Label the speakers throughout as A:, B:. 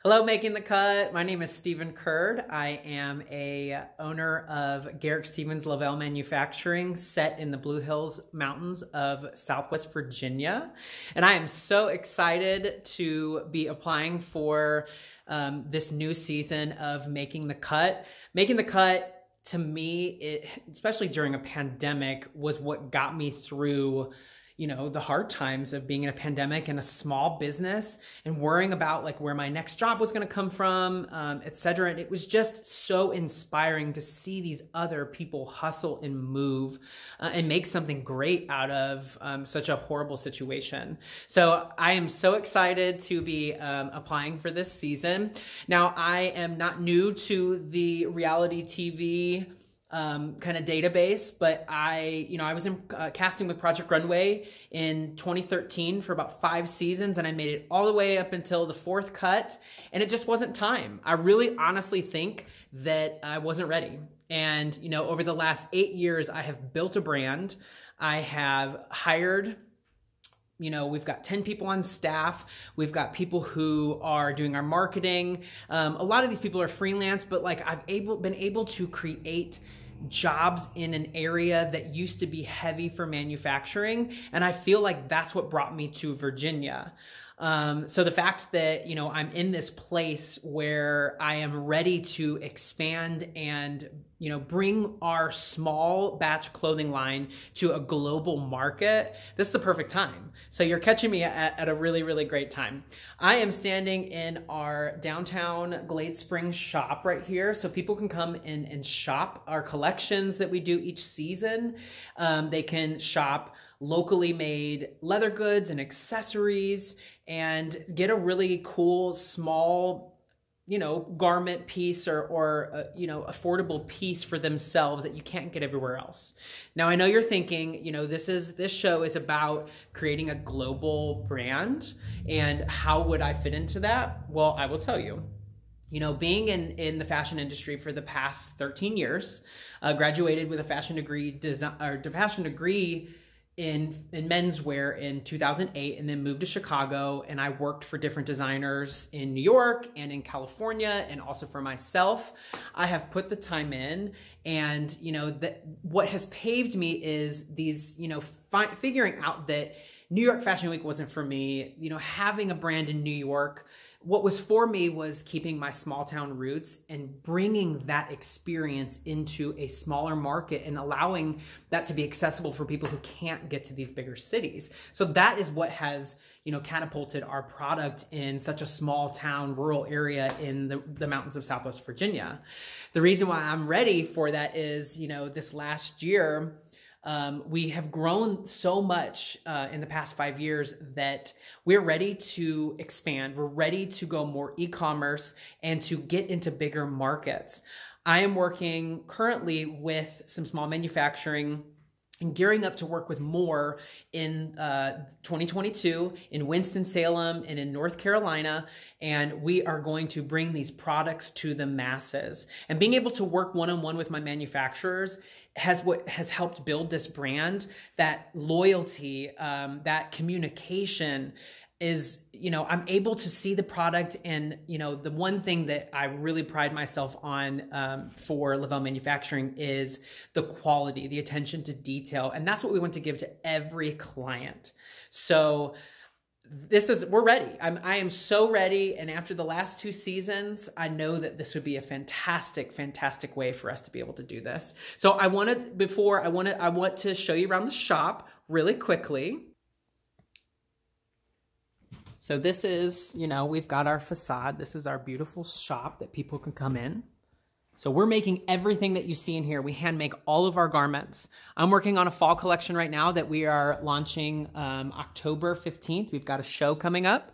A: Hello, Making the Cut. My name is Stephen Curd. I am a owner of Garrick Stevens Lavelle Manufacturing, set in the Blue Hills Mountains of Southwest Virginia. And I am so excited to be applying for this new season of Making the Cut. Making the Cut, to me, especially during a pandemic, was what got me through the hard times of being in a pandemic and a small business and worrying about like where my next job was going to come from, etc. And it was just so inspiring to see these other people hustle and move and make something great out of such a horrible situation. So I am so excited to be applying for this season. Now, I am not new to the reality TV kind of database, but I was in casting with Project Runway in 2013 for about 5 seasons, and I made it all the way up until the 4th cut, and it just wasn't time. I really honestly think that I wasn't ready. And, over the last 8 years, I have built a brand. I have hired, we've got 10 people on staff. We've got people who are doing our marketing. A lot of these people are freelance, but like I've been able to create jobs in an area that used to be heavy for manufacturing. And I feel like that's what brought me to Virginia. So the fact that, I'm in this place where I am ready to expand and, bring our small batch clothing line to a global market, this is the perfect time. So you're catching me at a really, really great time. I am standing in our downtown Glade Springs shop right here. So people can come in and shop our collections that we do each season. They can shop locally made leather goods and accessories and get a really cool small garment piece or affordable piece for themselves that you can't get everywhere else. Now, I know you're thinking, this show is about creating a global brand, and how would I fit into that? Well, I will tell you. Being in the fashion industry for the past 13 years, graduated with a fashion degree in menswear in 2008, and then moved to Chicago, and I worked for different designers in New York and in California, and also for myself. I have put the time in, and what has paved me is these figuring out that New York Fashion Week wasn't for me. Having a brand in New York, what was for me was keeping my small town roots and bringing that experience into a smaller market and allowing that to be accessible for people who can't get to these bigger cities. So that is what has, catapulted our product in such a small town, rural area in the mountains of Southwest Virginia. The reason why I'm ready for that is, this last year, we have grown so much in the past 5 years that we're ready to expand. We're ready to go more e-commerce and to get into bigger markets. I am working currently with some small manufacturing and gearing up to work with more in 2022 in Winston-Salem and in North Carolina. And we are going to bring these products to the masses. And being able to work one-on-one with my manufacturers has helped build this brand. That loyalty, that communication is, I'm able to see the product. And, the one thing that I really pride myself on for Lavelle Manufacturing is the quality, the attention to detail. And that's what we want to give to every client. So we're ready. I am so ready. And after the last 2 seasons, I know that this would be a fantastic, fantastic way for us to be able to do this. So I want to show you around the shop really quickly. So this is, we've got our facade. This is our beautiful shop that people can come in. So we're making everything that you see in here. We hand make all of our garments. I'm working on a fall collection right now that we are launching October 15th. We've got a show coming up,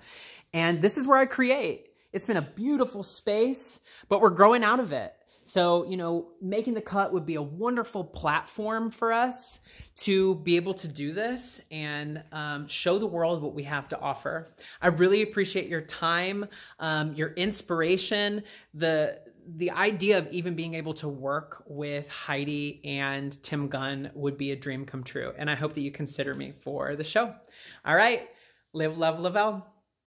A: and this is where I create. It's been a beautiful space, but we're growing out of it. So, Making the Cut would be a wonderful platform for us to be able to do this and show the world what we have to offer. I really appreciate your time, your inspiration, the idea of even being able to work with Heidi and Tim Gunn would be a dream come true. And I hope that you consider me for the show. All right. Live, love, Lavelle.